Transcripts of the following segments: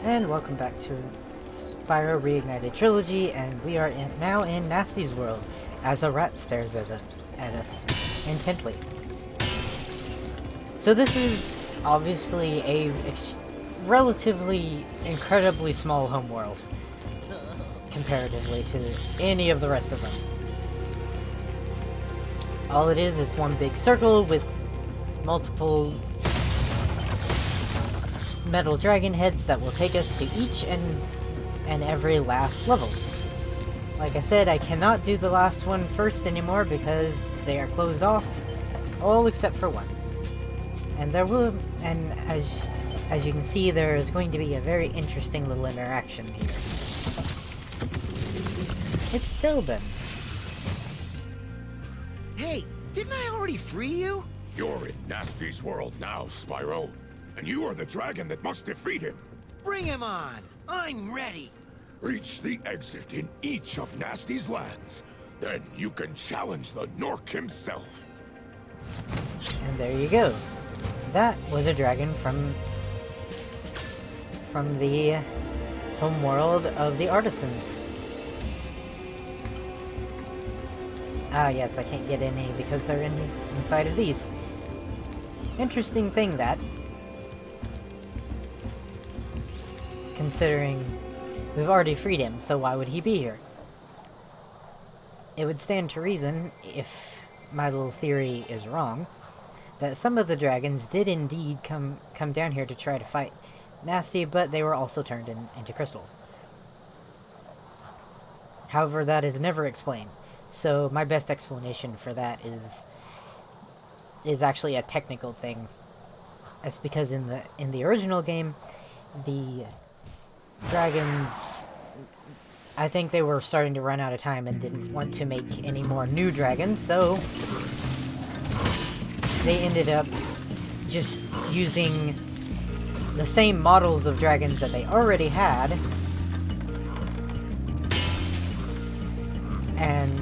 And welcome back to Spyro Reignited Trilogy, and we are now in Gnasty's world, as a rat stares at us intently. So this is obviously a relatively incredibly small homeworld, comparatively to any of the rest of them. All it is one big circle with multiple metal dragon heads that will take us to each and every last level. Like I said, I cannot do the last one first anymore because they are closed off, all except for one. And as you can see, there is going to be a very interesting little interaction here. It's still been. Hey, didn't I already free you? You're in Gnasty's world now, Spyro. And you are the dragon that must defeat him. Bring him on! I'm ready! Reach the exit in each of Gnasty's lands. Then you can challenge the Nork himself. And there you go. That was a dragon from the homeworld of the artisans. Ah yes, I can't get any because they're inside of these. Interesting thing that, considering we've already freed him, so why would he be here? It would stand to reason, if my little theory is wrong, that some of the dragons did indeed come down here to try to fight Gnasty, but they were also turned into crystal. However, that is never explained. So my best explanation for that is actually a technical thing. That's because in the original game, the dragons, I think they were starting to run out of time and didn't want to make any more new dragons, so they ended up just using the same models of dragons that they already had and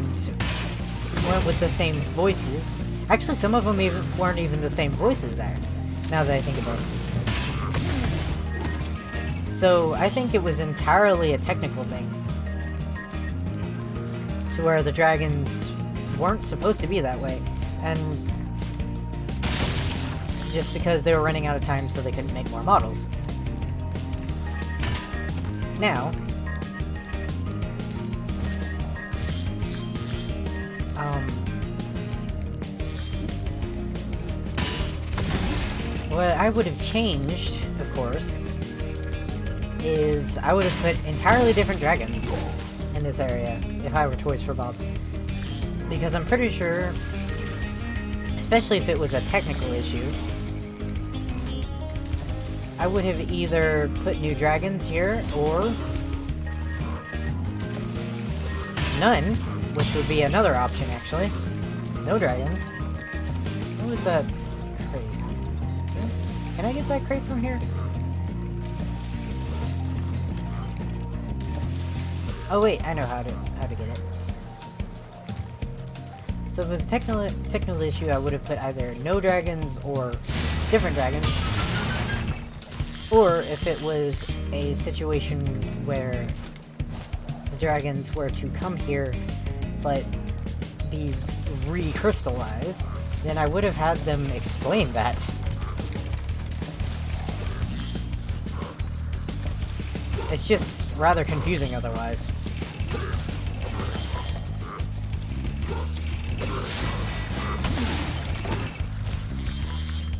went with the same voices. Actually, some of them weren't even the same voices there, now that I think about it. So I think it was entirely a technical thing, to where the dragons weren't supposed to be that way, and just because they were running out of time so they couldn't make more models. Now, what I would have changed, of course, is I would have put entirely different dragons in this area if I were Toys for Bob. Because I'm pretty sure, especially if it was a technical issue, I would have either put new dragons here or none, which would be another option actually. No dragons. What was that crate? Can I get that crate from here? Oh wait, I know how to get it. So if it was a technical issue, I would have put either no dragons or different dragons. Or if it was a situation where the dragons were to come here but be recrystallized, then I would have had them explain that. It's just rather confusing otherwise.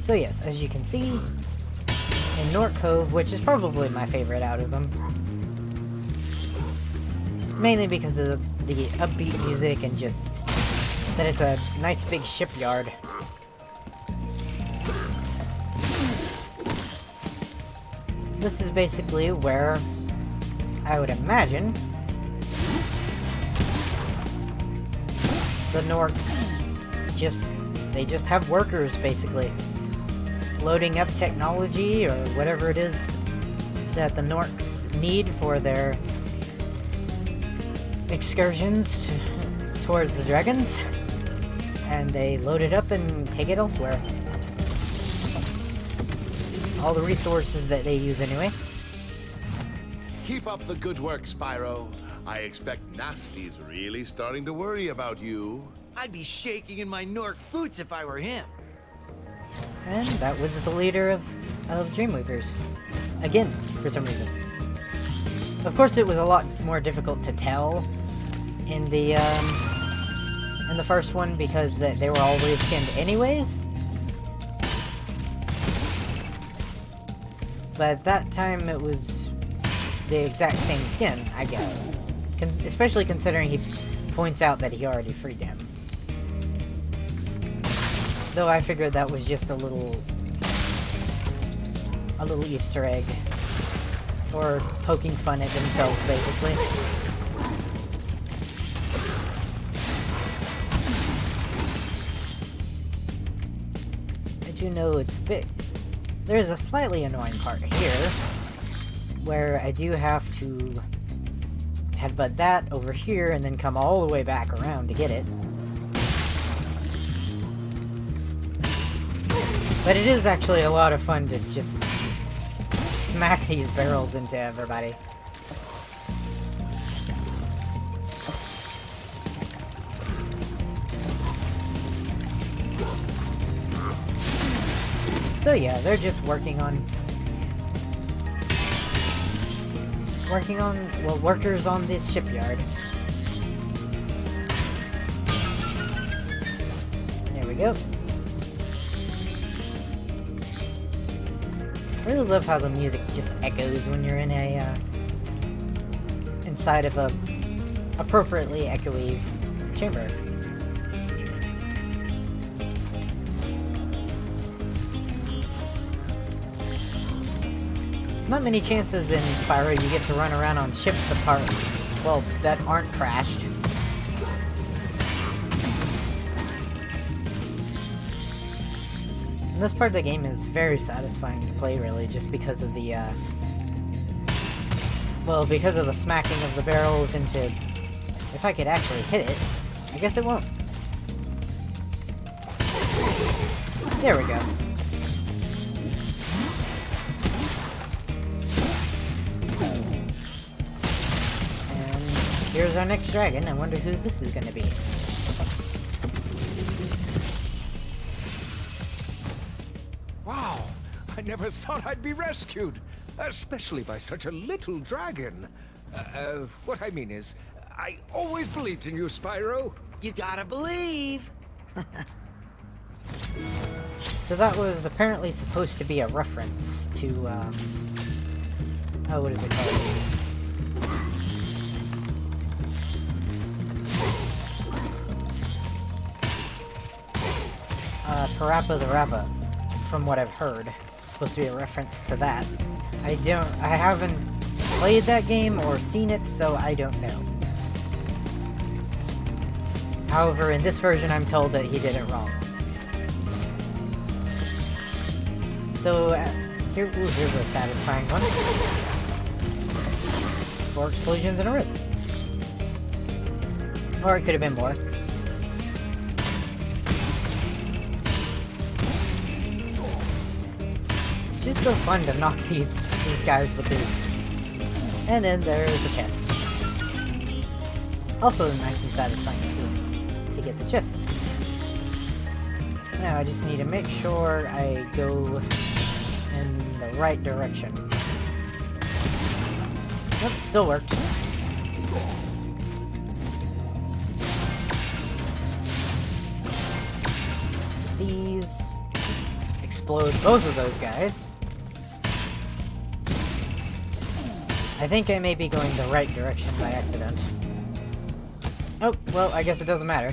So yes, as you can see, in Nork Cove, which is probably my favorite out of them, mainly because of the upbeat music and just that it's a nice big shipyard. This is basically where I would imagine the Norks just have workers basically loading up technology or whatever it is that the Norks need for their excursions towards the dragons, and they load it up and take it elsewhere. all the resources that they use anyway. Keep up the good work, Spyro. I expect Gnasty's really starting to worry about you. I'd be shaking in my Nork boots if I were him. And that was the leader of Dreamweavers. Again, for some reason. Of course, it was a lot more difficult to tell in the first one because they were all reskinned anyways. But at that time, it was the exact same skin, I guess. Especially considering he points out that he already freed him. Though I figured that was just a little Easter egg. Or poking fun at themselves, basically. I do know it's big. There's a slightly annoying part here, where I do have to headbutt that over here and then come all the way back around to get it. But it is actually a lot of fun to just smack these barrels into everybody. So yeah, they're just working on, well, workers on this shipyard. There we go. I really love how the music just echoes when you're in a, inside of a appropriately echoey chamber. There's not many chances in Spyro you get to run around on ships apart, well, that aren't crashed. And this part of the game is very satisfying to play, really, just because of the, well, because of the smacking of the barrels into... If I could actually hit it, I guess it won't. There we go. Here's our next dragon. I wonder who this is going to be. Wow, I never thought I'd be rescued, especially by such a little dragon. What I mean is, I always believed in you, Spyro. You gotta believe. So that was apparently supposed to be a reference to, oh, what is it called? Parappa the Rappa, from what I've heard. It's supposed to be a reference to that. I haven't played that game or seen it, so I don't know. However, in this version, I'm told that he did it wrong. So, here's a satisfying one. 4 explosions in a row. Or it could have been more. It's just so fun to knock these guys with these. And then there is a chest. Also nice and satisfying to get the chest. Now I just need to make sure I go in the right direction. Nope, still worked. These explode both of those guys. I think I may be going the right direction by accident. Oh, well, I guess it doesn't matter.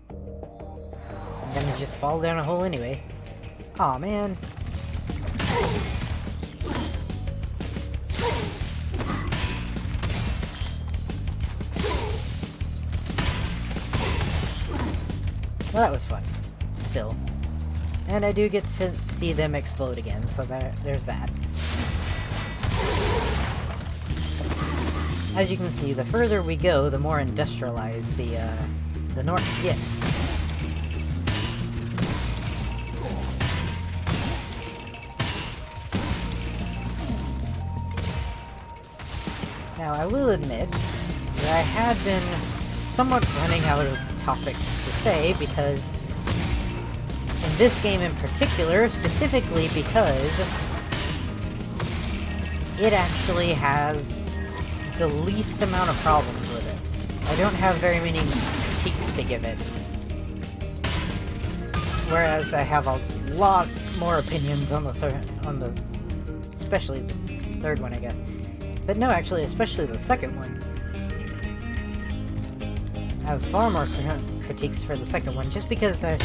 I'm gonna just fall down a hole anyway. Aw, man. Well, that was fun. Still. And I do get to see them explode again, so there's that. As you can see, the further we go, the more industrialized the Norks get. Now, I will admit that I had been somewhat running out of topics to say, because in this game in particular, specifically because it actually has the least amount of problems with it. I don't have very many critiques to give it. Whereas I have a lot more opinions on the especially the third one, I guess. But no, actually, especially the second one. I have far more critiques for the second one, just because I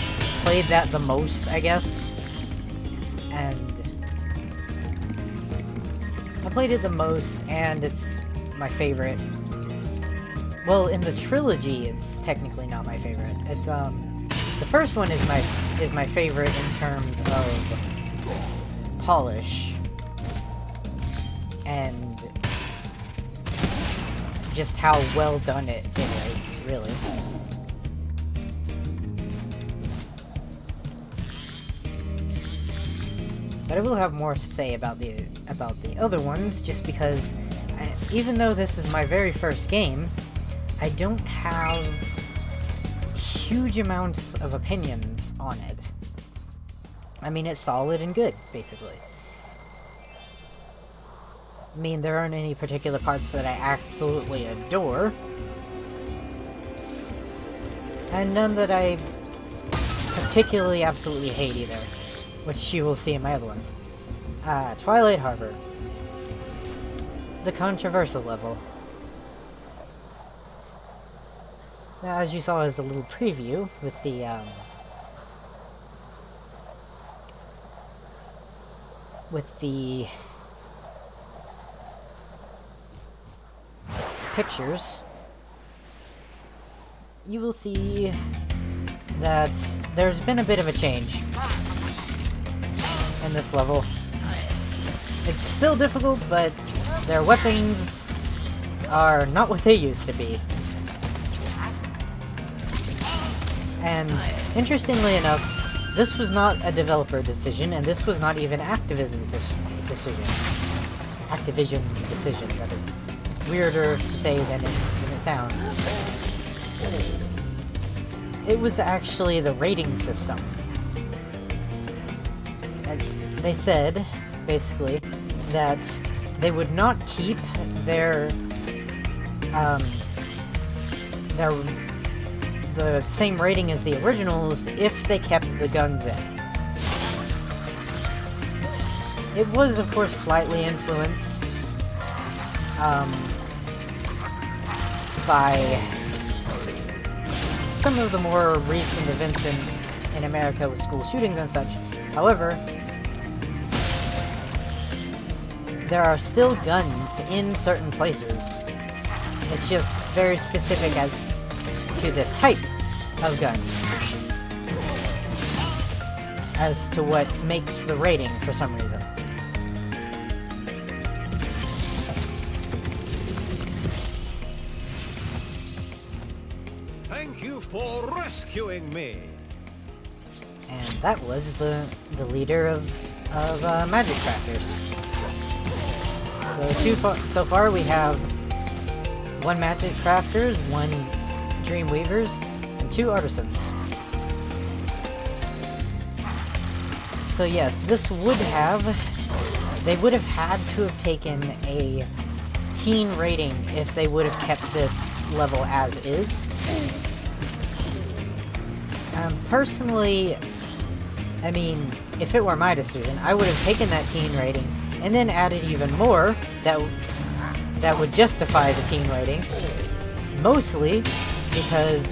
played that the most, I guess. And I played it the most, and it's my favorite. Well, in the trilogy, it's technically not my favorite. It's the first one is my favorite in terms of polish and just how well done it is, really. But I will have more to say about the other ones, just because even though this is my very first game, I don't have huge amounts of opinions on it. I mean, it's solid and good, basically. I mean, there aren't any particular parts that I absolutely adore, and none that I particularly absolutely hate either, which you will see in my other ones. Twilight Harbor. The controversial level. Now, as you saw as a little preview with the pictures, you will see that there's been a bit of a change in this level. It's still difficult, but their weapons are not what they used to be. And interestingly enough, this was not a developer decision, and this was not even Activision's decision. Activision's decision, that is weirder to say than it sounds. It was actually the rating system. They said, basically, that they would not keep the same rating as the originals if they kept the guns in. It was, of course, slightly influenced by some of the more recent events in America with school shootings and such. However, there are still guns in certain places. It's just very specific as to the type of gun, as to what makes the rating for some reason. Thank you for rescuing me. And that was the leader of Magic Crafters. So far we have 1 Magic Crafters, 1 Dream Weavers, and 2 Artisans. So yes, they would have had to have taken a teen rating if they would have kept this level as is. Personally, I mean, if it were my decision, I would have taken that teen rating and then added even more that would justify the teen rating. Mostly because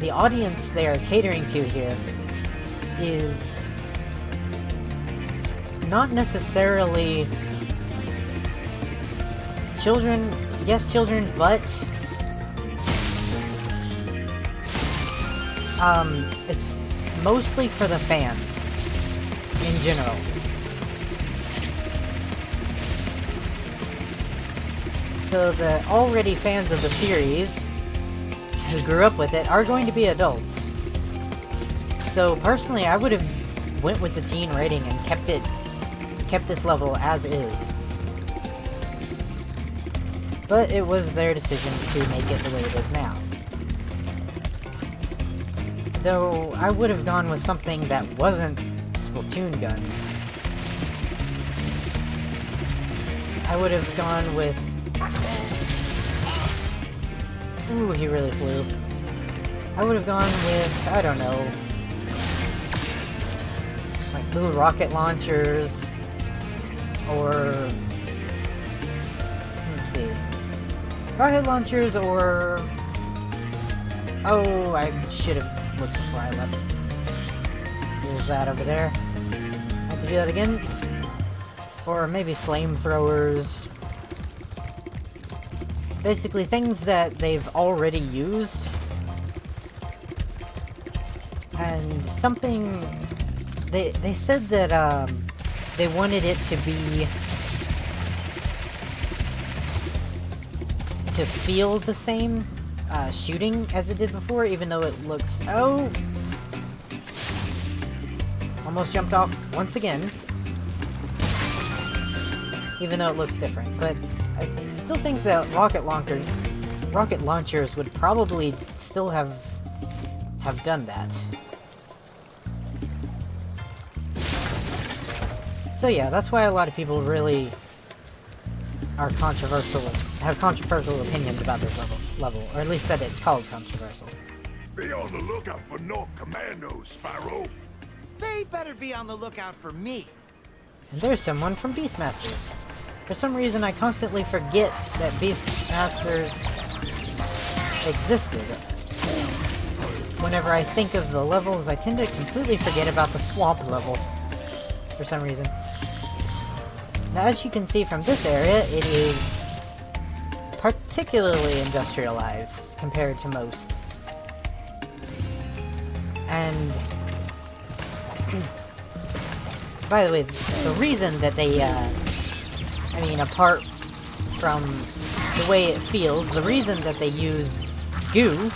the audience they are catering to here is not necessarily children, yes, children, but it's mostly for the fans in general. So the already fans of the series who grew up with it are going to be adults. So personally, I would have went with the teen rating and kept this level as is. But it was their decision to make it the way it is now. Though, I would have gone with something that wasn't Splatoon guns. I would have gone with... Ooh, he really flew. I would have gone with, I don't know, like little rocket launchers, or... let's see. Rocket launchers, or... Oh, I should have looked before I left. There's that over there. I have to do that again. Or maybe flamethrowers. Basically, things that they've already used. And something... They said that, they wanted it to be... to feel the same shooting as it did before, even though it looks... Oh! Almost jumped off once again. Even though it looks different, but I still think that rocket launchers would probably still have done that. So yeah, that's why a lot of people really are have controversial opinions about this level, or at least said it's called controversial. Be on the lookout for Nork Commandos, Spyro. They better be on the lookout for me. And there's someone from Beastmasters. For some reason, I constantly forget that Beastmasters existed. Whenever I think of the levels, I tend to completely forget about the swamp level. For some reason. Now, as you can see from this area, it is particularly industrialized compared to most. And... by the way, the reason that they, I mean, apart from the way it feels, the reason that they used goo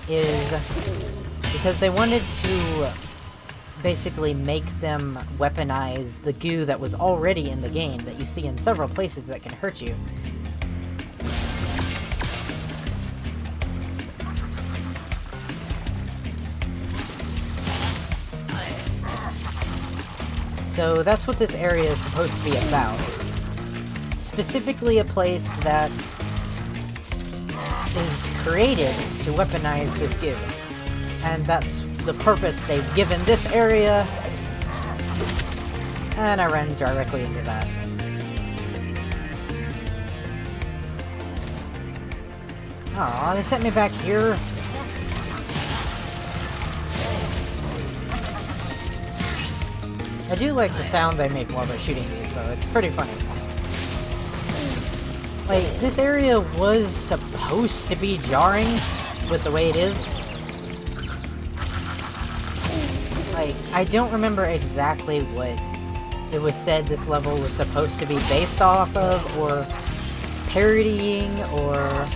is because they wanted to basically make them weaponize the goo that was already in the game that you see in several places that can hurt you. So that's what this area is supposed to be about. Specifically a place that is created to weaponize this goo. And that's the purpose they've given this area. And I ran directly into that. Aw, they sent me back here. I do like the sound they make while they're shooting these, though. It's pretty funny. Like, this area was supposed to be jarring with the way it is. Like, I don't remember exactly what it was said this level was supposed to be based off of, or parodying, or...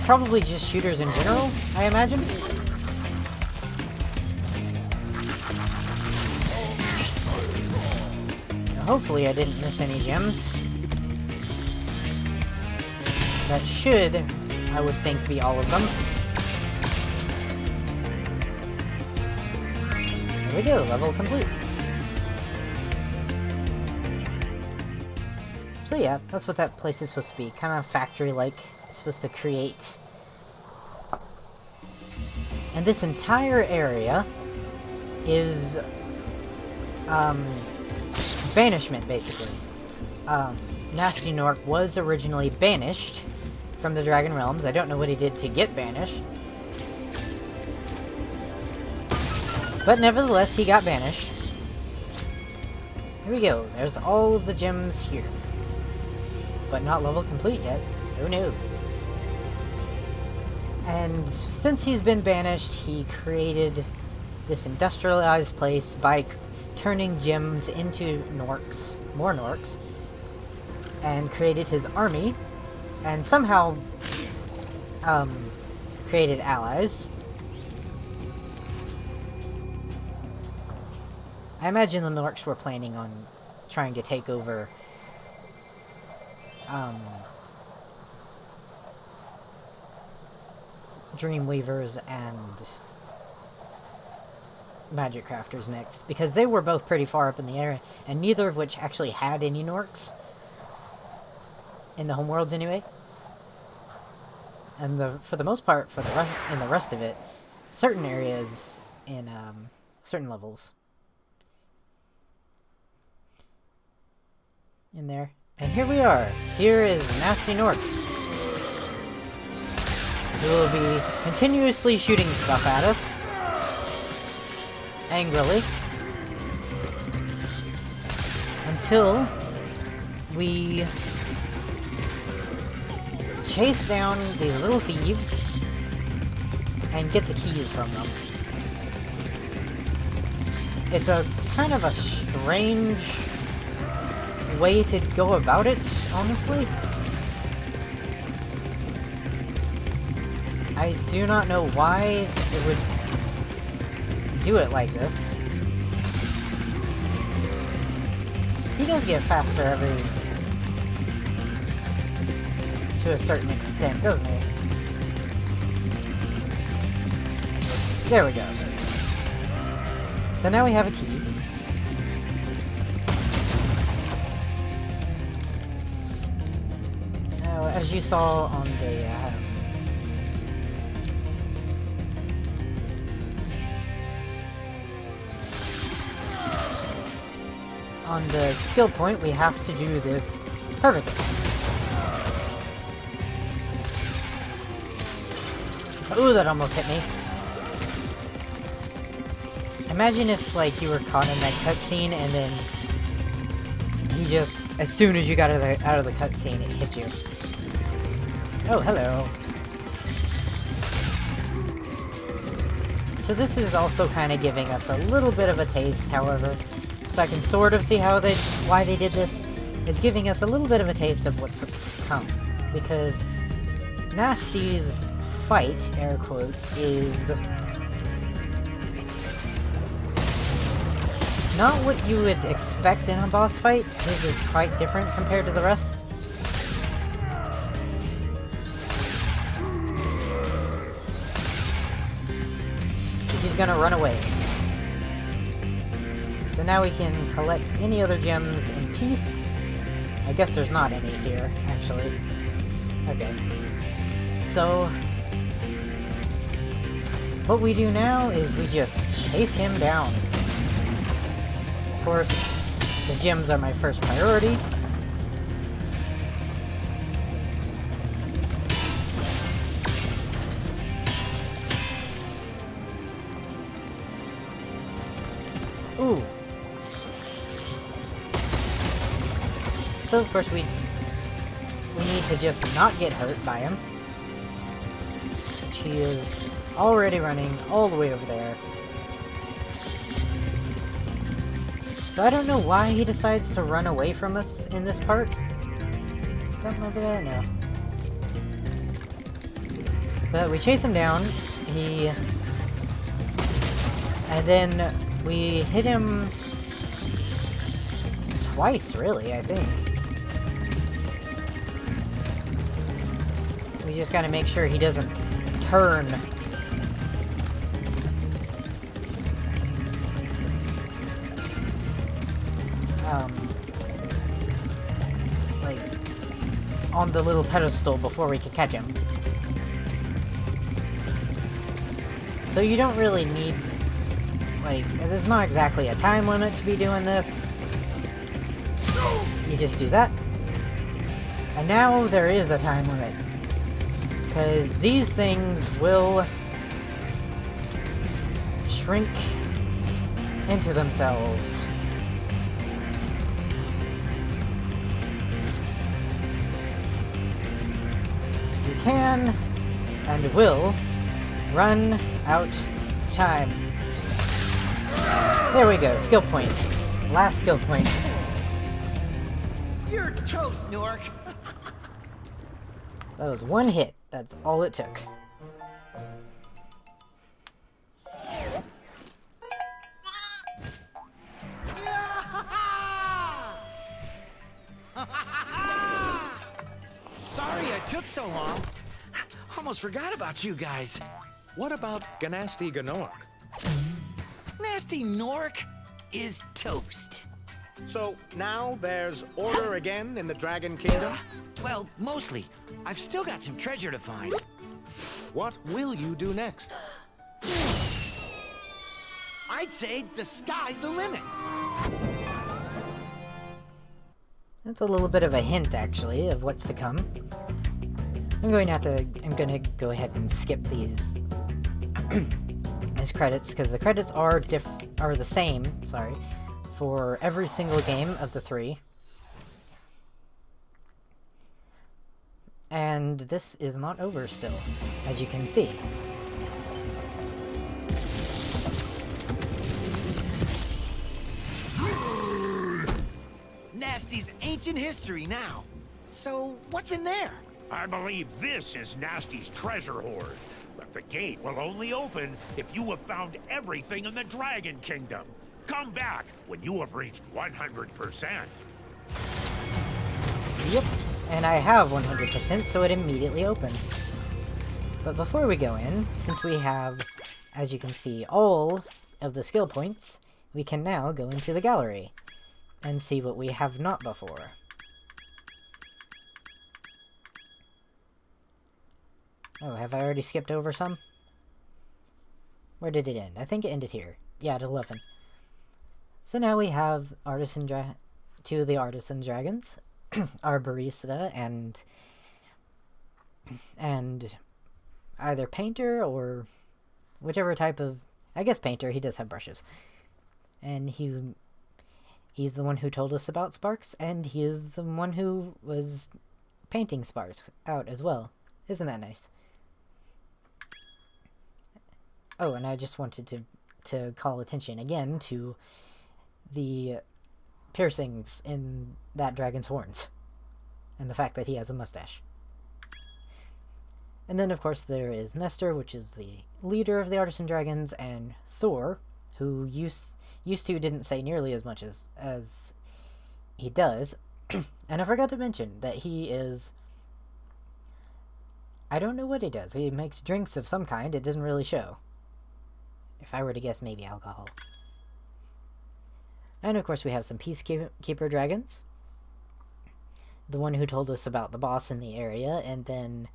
probably just shooters in general, I imagine. Hopefully I didn't miss any gems. That should, I would think, be all of them. There we go, level complete. So yeah, that's what that place is supposed to be. Kind of factory-like. It's supposed to create. And this entire area is banishment, basically. Gnasty Nork was originally banished from the Dragon Realms. I don't know what he did to get banished. But nevertheless, he got banished. Here we go. There's all of the gems here. But not level complete yet. Who knew? And since he's been banished, he created this industrialized place by turning gems into Norks, more Norks, and created his army, and somehow created allies. I imagine the Norks were planning on trying to take over Dreamweavers and Magic Crafters next, because they were both pretty far up in the air, and neither of which actually had any Norks in the homeworlds anyway. And for the most part, in the rest of it, certain areas in certain levels in there. And here we are. Here is Gnasty Nork, who will be continuously shooting stuff at us angrily until we chase down these little thieves and get the keys from them. It's a kind of a strange way to go about it, honestly. I do not know why it would do it like this. He does get faster to a certain extent, doesn't he? There we go. So now we have a key. Now, as you saw on the skill point, we have to do this perfectly. Ooh, that almost hit me. Imagine if, like, you were caught in that cutscene and then he just, as soon as you got out of the cutscene, it hit you. Oh, hello. So this is also kind of giving us a little bit of a taste, however, so I can sort of see why they did this. It's giving us a little bit of a taste of what's to come, because Gnasty's fight, air quotes, is not what you would expect in a boss fight. His is quite different compared to the rest. He's gonna run away. So now we can collect any other gems in peace. I guess there's not any here, actually. Okay. So what we do now is we just chase him down. Of course, the gems are my first priority. Ooh. So of course we need to just not get hurt by him. He is already running all the way over there. So I don't know why he decides to run away from us in this part. Something over there? No. But we chase him down. And then we hit him twice, really, I think. We just gotta make sure he doesn't turn. Like, on the little pedestal before we can catch him. So you don't really need, like, there's not exactly a time limit to be doing this. You just do that. And now there is a time limit. Because these things will shrink into themselves. You can and will run out time. There we go, skill point. Last skill point. You're toast, Nork. That was one hit. That's all it took. took so long. Almost forgot about you guys. What about Gnasty Gnork? Gnasty Nork is toast. So now there's order again in the Dragon Kingdom? Well, mostly. I've still got some treasure to find. What will you do next? I'd say the sky's the limit. That's a little bit of a hint, actually, of what's to come. I'm gonna go ahead and skip these these credits, because the credits are the same, for every single game of the 3. And this is not over still, as you can see. Gnasty's ancient history now. So, what's in there? I believe this is Gnasty's treasure hoard. But the gate will only open if you have found everything in the Dragon Kingdom. Come back when you have reached 100%. Yep, and I have 100%, so it immediately opens. But before we go in, since we have, as you can see, all of the skill points, we can now go into the gallery and see what we have not before. Oh, have I already skipped over some? Where did it end? I think it ended here. Yeah, at 11. So now we have two of the artisan dragons, our barista and either painter or whichever type of, I guess painter. He does have brushes, and he's the one who told us about Sparks, and he is the one who was painting Sparks out as well. Isn't that nice? Oh, and I just wanted to call attention again to the piercings in that dragon's horns, and the fact that he has a mustache. And then, of course, there is Nestor, which is the leader of the Artisan Dragons, and Thor, who used to didn't say nearly as much as he does. And I forgot to mention that he is... I don't know what he does. He makes drinks of some kind. It doesn't really show. If I were to guess, maybe alcohol. And of course we have some Peacekeeper dragons. The one who told us about the boss in the area, and then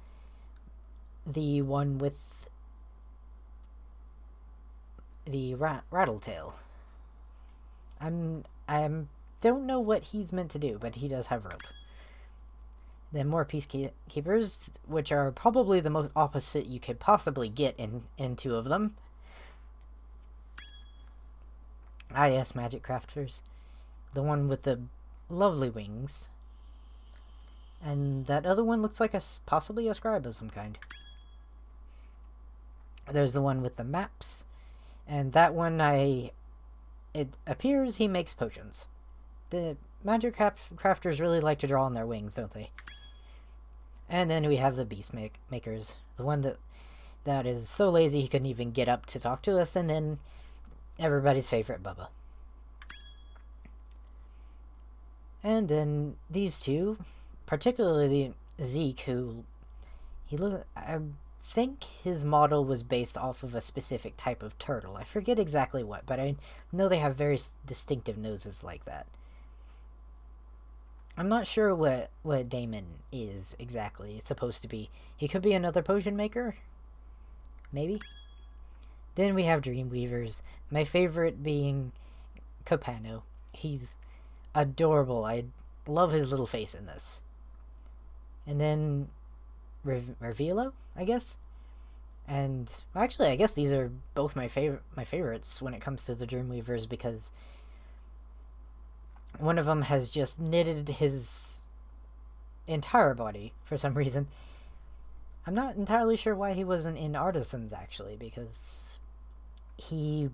the one with the Rattletail. I don't know what he's meant to do, but he does have rope. Then more Peacekeepers, which are probably the most opposite you could possibly get in two of them. Ah yes, Magic Crafters. The one with the lovely wings. And that other one looks like possibly a scribe of some kind. There's the one with the maps. And that one it appears he makes potions. The Magic Crafters really like to draw on their wings, don't they? And then we have the Beast Makers. The one that is so lazy he couldn't even get up to talk to us, and then everybody's favorite, Bubba. And then these two, particularly Zeke, who I think his model was based off of a specific type of turtle. I forget exactly what, but I know they have very distinctive noses like that. I'm not sure what Damon is exactly supposed to be. He could be another potion maker? Maybe? Then we have Dreamweavers. My favorite being Copano. He's adorable. I love his little face in this. And then Revilo, I guess? And actually, I guess these are both my favorites when it comes to the Dreamweavers, because one of them has just knitted his entire body for some reason. I'm not entirely sure why he wasn't in Artisans, actually, because he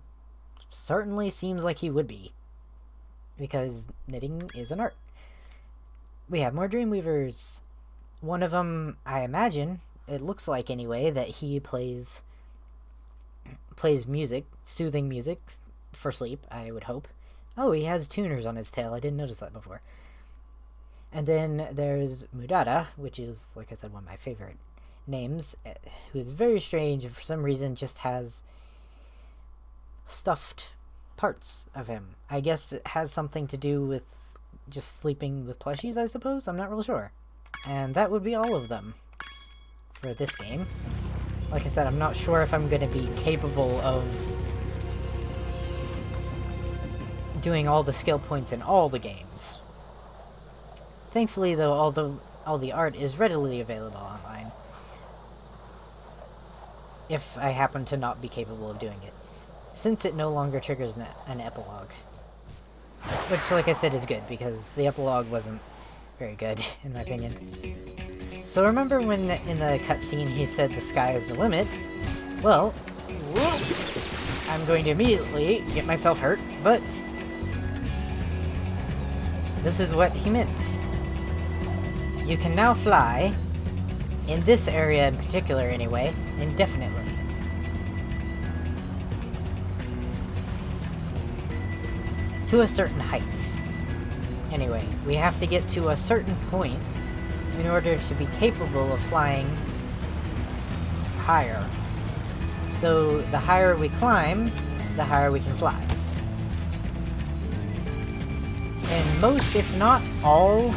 certainly seems like he would be, because knitting is an art. We have more Dreamweavers. One of them, I imagine, it looks like anyway, that he plays music, soothing music for sleep, I would hope. Oh, he has tuners on his tail. I didn't notice that before. And then there's Mudada, which is, like I said, one of my favorite names, who is very strange and for some reason just has stuffed parts of him. I guess it has something to do with just sleeping with plushies, I suppose? I'm not real sure. And that would be all of them for this game. Like I said, I'm not sure if I'm going to be capable of doing all the skill points in all the games. Thankfully, though, all the art is readily available online. If I happen to not be capable of doing it. Since it no longer triggers an epilogue. Which, like I said, is good, because the epilogue wasn't very good, in my opinion. So remember when in the cutscene he said the sky is the limit? Well, I'm going to immediately get myself hurt, but this is what he meant. You can now fly, in this area in particular anyway, indefinitely. To a certain height. Anyway, we have to get to a certain point in order to be capable of flying higher. So the higher we climb, the higher we can fly. And most, if not all,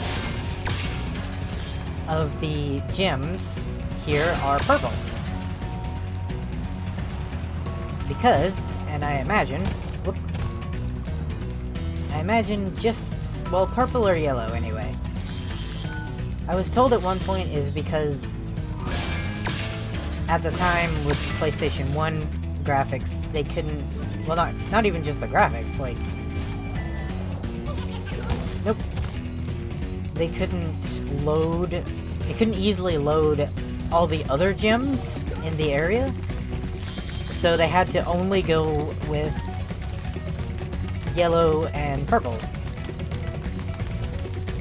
of the gems here are purple. Because, and I imagine just, well, purple or yellow anyway. I was told at one point is because at the time with PlayStation 1 graphics, they couldn't, well, not even just the graphics, like, nope. They couldn't easily load all the other gems in the area, so they had to only go with yellow and purple,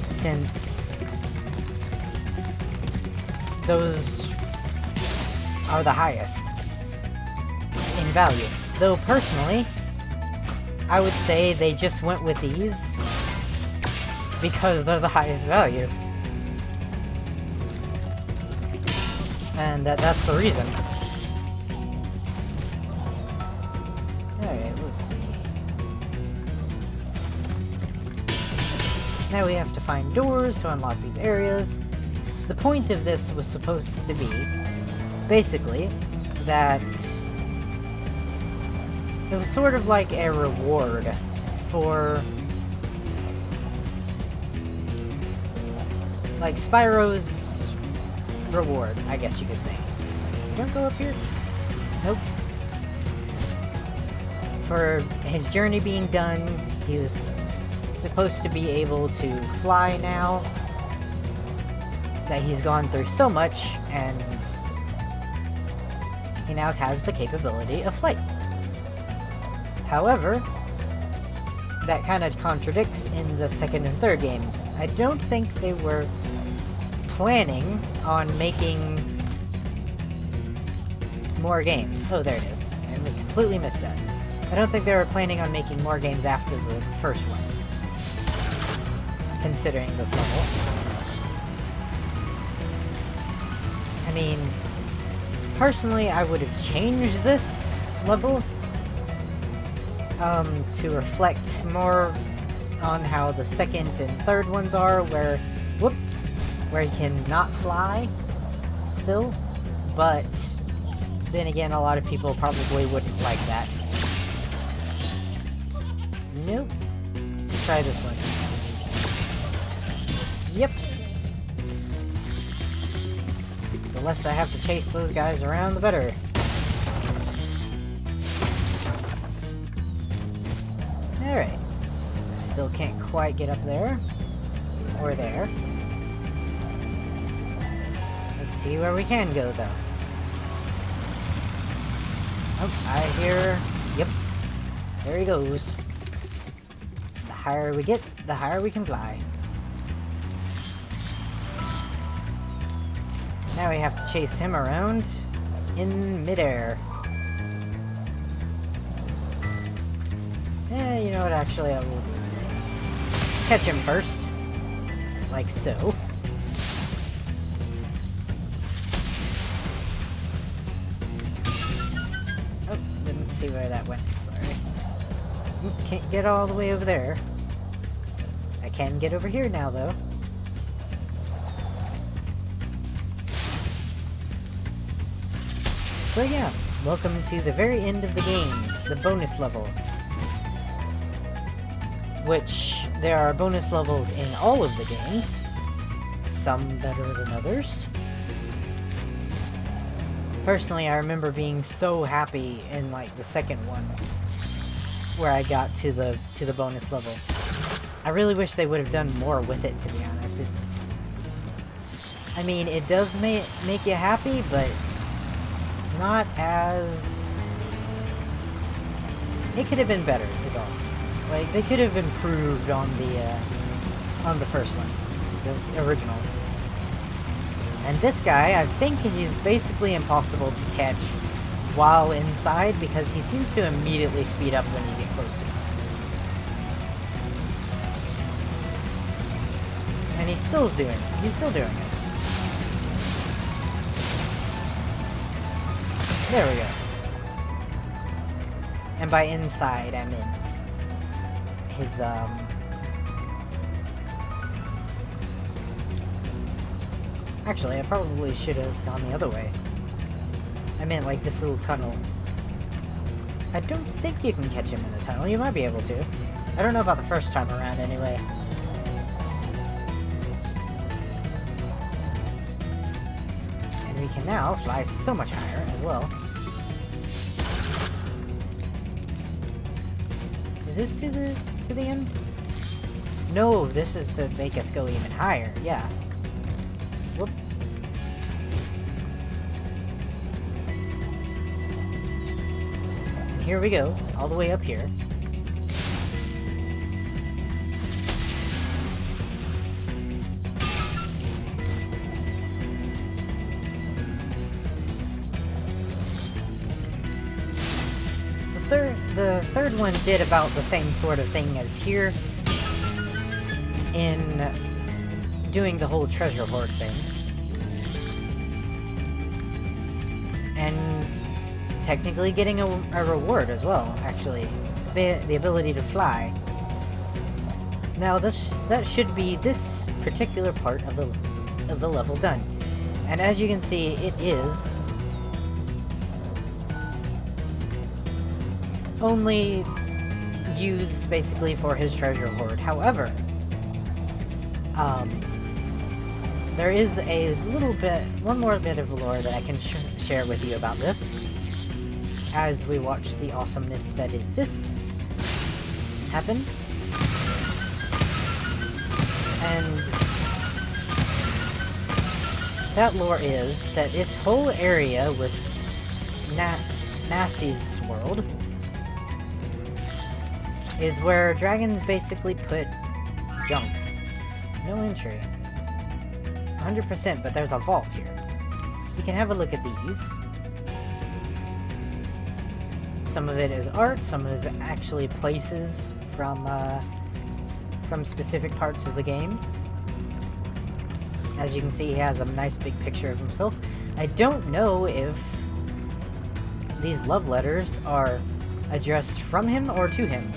since those are the highest in value. Though personally, I would say they just went with these because they're the highest value. And that's the reason. Alright, let's see. Now we have to find doors to unlock these areas. The point of this was supposed to be, basically, that it was sort of like a reward for, like, Spyro's reward, I guess you could say. Don't go up here? Nope. For his journey being done, he was supposed to be able to fly now. That he's gone through so much, and he now has the capability of flight. However, that kind of contradicts in the second and third games. I don't think they were planning on making more games. Oh, there it is. I completely missed that. I don't think they were planning on making more games after the first one, considering this level. I mean, personally, I would have changed this level to reflect more on how the second and third ones are, where you cannot fly still, but then again, a lot of people probably wouldn't like that. Nope. Let's try this one. Yep. The less I have to chase those guys around, the better. Alright. Still can't quite get up there. Or there. Let's see where we can go, though. Oh, I hear... Yep. There he goes. The higher we get, the higher we can fly. Now we have to chase him around in midair. You know what, actually I will catch him first. like so. Oh, didn't see where that went, sorry. Can't get all the way over there. I can get over here now, though. So yeah, welcome to the very end of the game, the bonus level. Which, there are bonus levels in all of the games. Some better than others. Personally, I remember being so happy in, like, the second one, where I got to the bonus level. I really wish they would have done more with it, to be honest. It's... I mean, it does make you happy, but not as... It could have been better, is all. Like, they could have improved on the first one, the original. And this guy, I think he's basically impossible to catch while inside, because he seems to immediately speed up when you get close to him. And he's still doing it. He's still doing it. There we go. And by inside, I meant his, Actually, I probably should have gone the other way. I meant, like, this little tunnel. I don't think you can catch him in the tunnel. You might be able to. I don't know about the first time around, anyway. And we can now fly so much higher as well. Is this to the end? No, this is to make us go even higher. Yeah. Whoop. And here we go, all the way up here. The third one did about the same sort of thing as here in doing the whole treasure hoard thing. And technically getting a reward as well, actually. The ability to fly. Now that should be this particular part of the level done. And as you can see, it is only used basically for his treasure hoard. However, there is a little bit, one more bit of lore that I can share with you about this as we watch the awesomeness that is this happen. And that lore is that this whole area with Gnasty's world is where dragons basically put junk. No entry. 100%, but there's a vault here. You can have a look at these. Some of it is art, some of it is actually places from specific parts of the games. As you can see, he has a nice big picture of himself. I don't know if these love letters are addressed from him or to him.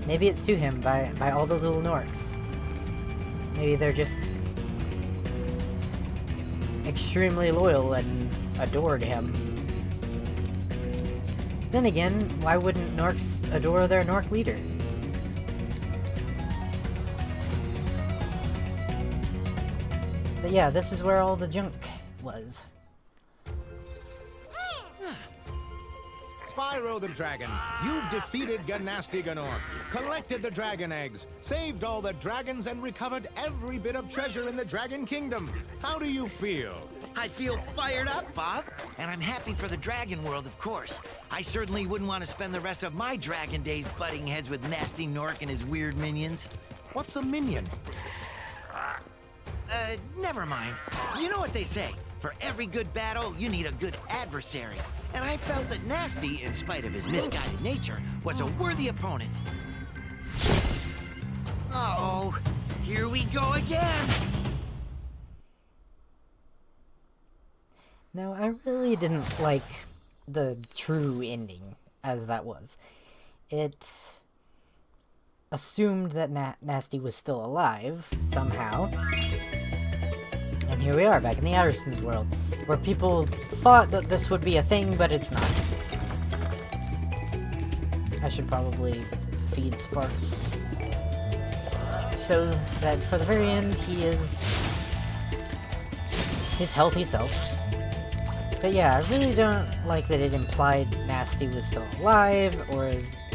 Maybe it's to him by all the little Norks. Maybe they're just extremely loyal and adored him. Then again, why wouldn't Norks adore their Nork leader? But yeah, this is where all the junk was. Spyro the Dragon, you defeated Gnasty, collected the dragon eggs, saved all the dragons, and recovered every bit of treasure in the Dragon Kingdom. How do you feel? I feel fired up, Bob. And I'm happy for the dragon world, of course. I certainly wouldn't want to spend the rest of my dragon days butting heads with Gnasty Nork and his weird minions. What's a minion? Never mind. You know what they say. For every good battle, you need a good adversary. And I felt that Gnasty, in spite of his misguided nature, was a worthy opponent. Uh-oh. Here we go again! Now, I really didn't like the true ending, as that was. It assumed that Gnasty was still alive, somehow. And here we are, back in the Outersons world, where people thought that this would be a thing, but it's not. I should probably feed Sparks, so that for the very end, he is his healthy self. But yeah, I really don't like that it implied Gnasty was still alive, or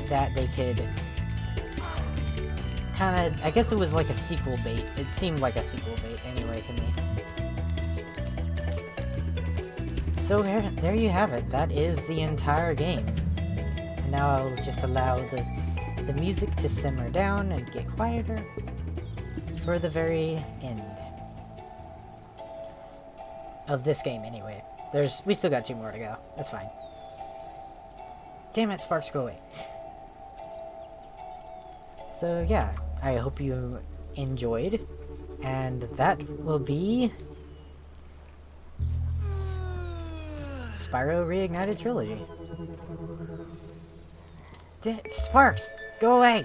that they could kind of... I guess it was like a sequel bait. It seemed like a sequel bait anyway to me. So there you have it. That is the entire game. And now I'll just allow the music to simmer down and get quieter for the very end. Of this game, anyway. We still got 2 more to go. That's fine. Damn it, Sparks, go away. So yeah, I hope you enjoyed. And that will be Spyro Reignited Trilogy. Sparks, go away!